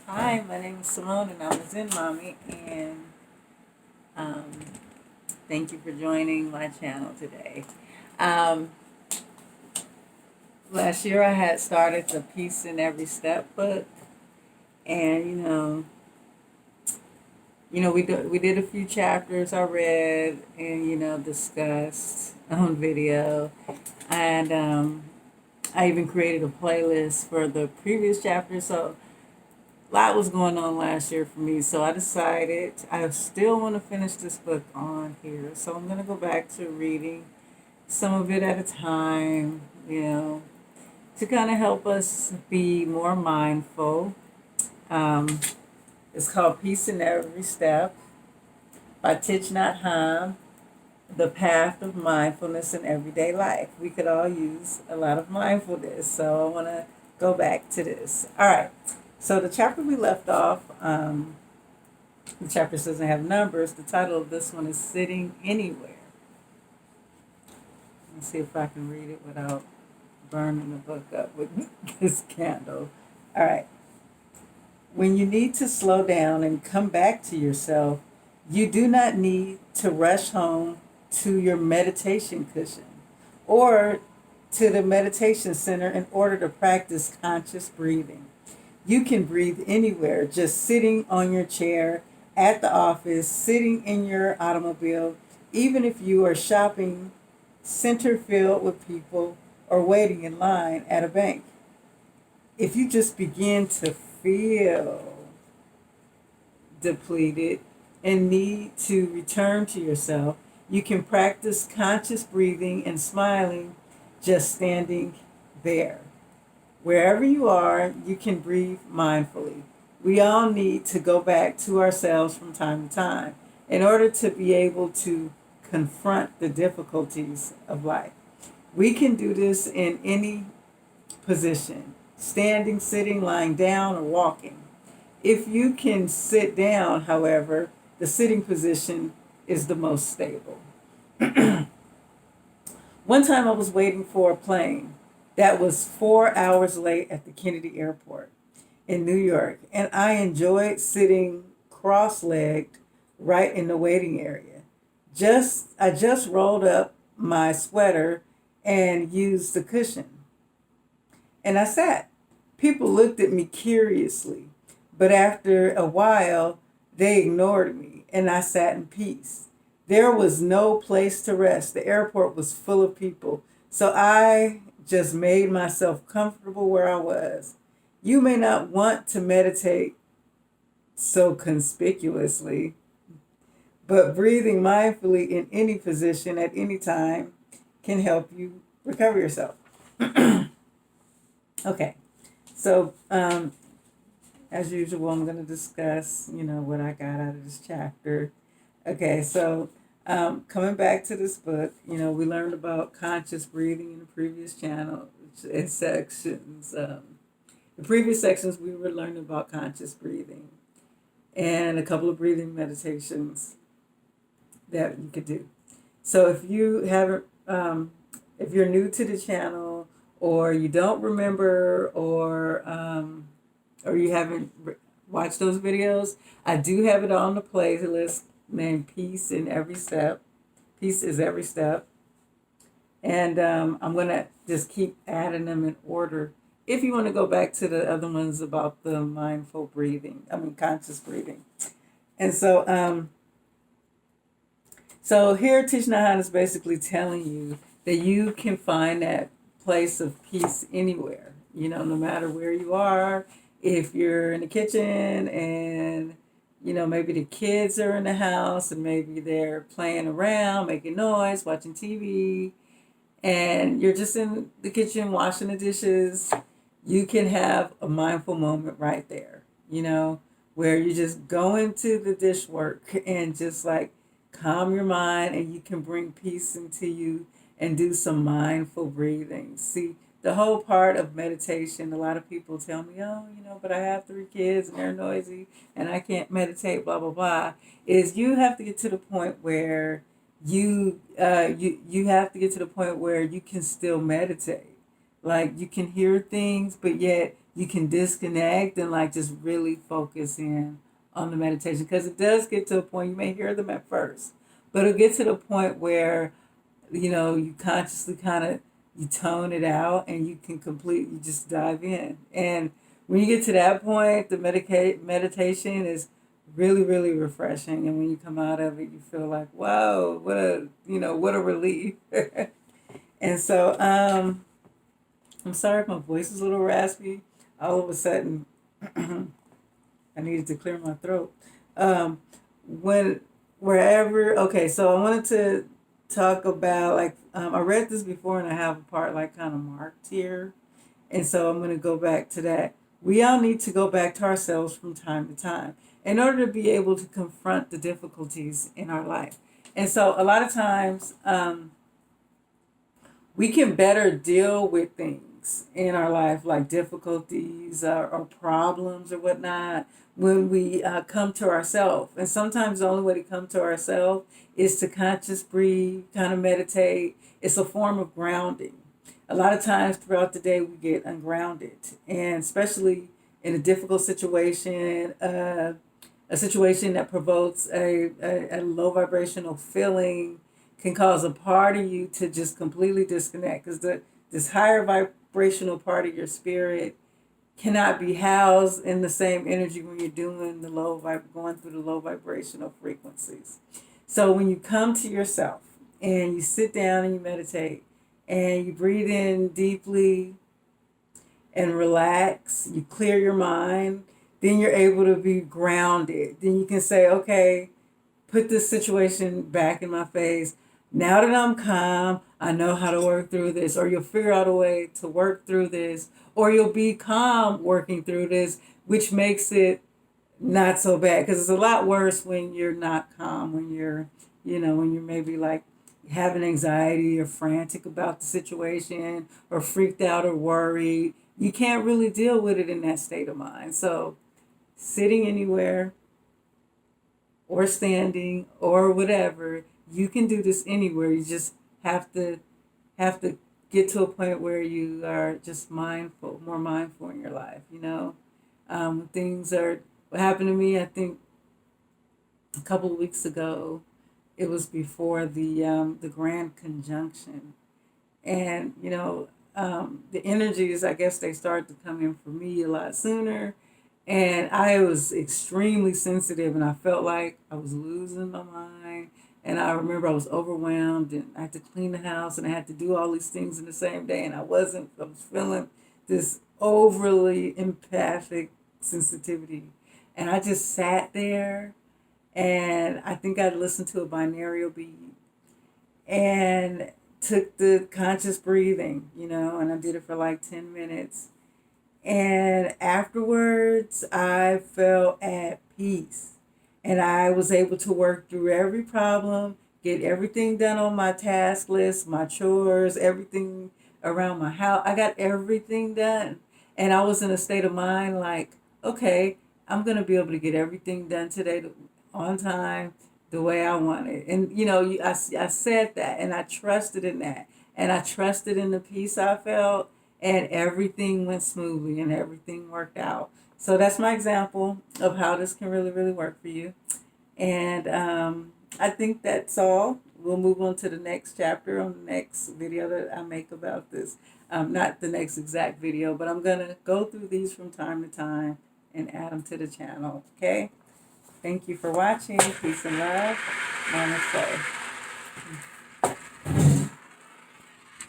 Hi, my name is Simone and I'm a Zen Mommy, and um, thank you for joining my channel today. Um, Last year I had started the Peace in Every Step book, and we did a few chapters I read and discussed on video, and I even created a playlist for the previous chapter. So a lot was going on last year for me, so I decided I still want to finish this book on here. So I'm going to go back to reading some of it at a time, to kind of help us be more mindful. Um, it's called Peace in Every Step by Thich Nhat Hanh, The Path of Mindfulness in Everyday Life. We could all use a lot of mindfulness, so I want to go back to this. All right. So the chapter we left off, the chapter doesn't have numbers. The title of this one is Sitting Anywhere. Let's see if I can read it without burning the book up with this candle. All right. When you need to slow down and come back to yourself, you do not need to rush home to your meditation cushion or to the meditation center in order to practice conscious breathing. You can breathe anywhere, just sitting on your chair, at the office, sitting in your automobile, even if you are shopping, center filled with people, or waiting in line at a bank. If you just begin to feel depleted and need to return to yourself, you can practice conscious breathing and smiling just standing there. Wherever you are, you can breathe mindfully. We all need to go back to ourselves from time to time in order to be able to confront the difficulties of life. We can do this in any position: standing, sitting, lying down, or walking. If you can sit down, however, the sitting position is the most stable. One time I was waiting for a plane that was 4 hours late at the Kennedy Airport in New York, and I enjoyed sitting cross-legged right in the waiting area. I just rolled up my sweater and used the cushion, and I sat. People looked at me curiously, but after a while, they ignored me, and I sat in peace. There was no place to rest. The airport was full of people, so I just made myself comfortable where I was. You may not want to meditate so conspicuously, but breathing mindfully in any position at any time can help you recover yourself. Okay, so as usual, I'm going to discuss, what I got out of this chapter. Okay, so coming back to this book, we learned about conscious breathing in the previous channel in sections. The previous sections, we were learning about conscious breathing and a couple of breathing meditations that you could do. So if you haven't, if you're new to the channel, or you don't remember, or you haven't watched those videos, I do have it on the playlist named Peace in Every Step. Peace is Every Step. And I'm going to just keep adding them in order. If you want to go back to the other ones about the mindful breathing, conscious breathing. And so here Thich Nhat Hanh is basically telling you that you can find that place of peace anywhere, no matter where you are. If you're in the kitchen and, maybe the kids are in the house and maybe they're playing around, making noise, watching TV, and you're just in the kitchen washing the dishes, you can have a mindful moment right there, where you just go into the dish work and just like calm your mind, and you can bring peace into you and do some mindful breathing. See, the whole part of meditation, a lot of people tell me, oh, but I have 3 kids and they're noisy and I can't meditate, blah, blah, blah, is you have to get to the point where you have to get to the point where you can still meditate. Like, you can hear things, but yet you can disconnect and like just really focus in on the meditation, because it does get to a point, you may hear them at first, but it'll get to the point where you consciously kind of, you tone it out and you can completely just dive in. And when you get to that point, the meditation is really, really refreshing. And when you come out of it, you feel like, whoa, what a relief. And so, I'm sorry if my voice is a little raspy. All of a sudden, I needed to clear my throat. Um, when wherever, okay, so I wanted to talk about, like, I read this before and I have a part like kind of marked here, and so I'm going to go back to that. We all need to go back to ourselves from time to time in order to be able to confront the difficulties in our life. And so a lot of times, we can better deal with things in our life, like difficulties or problems or whatnot, when we come to ourselves. And sometimes the only way to come to ourselves is to conscious breathe, kind of meditate. It's a form of grounding. A lot of times throughout the day, we get ungrounded, and especially in a difficult situation, a situation that provokes a low vibrational feeling, can cause a part of you to just completely disconnect, because this higher vibrational part of your spirit cannot be housed in the same energy when you're doing going through the low vibrational frequencies. So when you come to yourself and you sit down and you meditate and you breathe in deeply and relax, you clear your mind, then you're able to be grounded. Then you can say, okay, put this situation back in my face. Now that I'm calm, I know how to work through this. Or you'll figure out a way to work through this. Or you'll be calm working through this, which makes it not so bad. Because it's a lot worse when you're not calm, when you're maybe like having anxiety or frantic about the situation or freaked out or worried. You can't really deal with it in that state of mind. So sitting anywhere or standing or whatever, you can do this anywhere. You just have to get to a point where you are just mindful, more mindful in your life. Things are, what happened to me, I think a couple of weeks ago. It was before the grand conjunction, and the energies, I guess they started to come in for me a lot sooner. And I was extremely sensitive, and I felt like I was losing my mind. And I remember I was overwhelmed, and I had to clean the house, and I had to do all these things in the same day. And I was feeling this overly empathic sensitivity. And I just sat there, and I think I listened to a binaural beat and took the conscious breathing, and I did it for like 10 minutes. And afterwards, I felt at peace. And I was able to work through every problem, get everything done on my task list, my chores, everything around my house. I got everything done. And I was in a state of mind like, okay, I'm going to be able to get everything done today on time, the way I want it. And, I said that, and I trusted in that. And I trusted in the peace I felt, and everything went smoothly and everything worked out. So that's my example of how this can really, really work for you. And I think that's all. We'll move on to the next chapter on the next video that I make about this. Not the next exact video, but I'm going to go through these from time to time and add them to the channel. Okay? Thank you for watching. Peace and love. Namaste.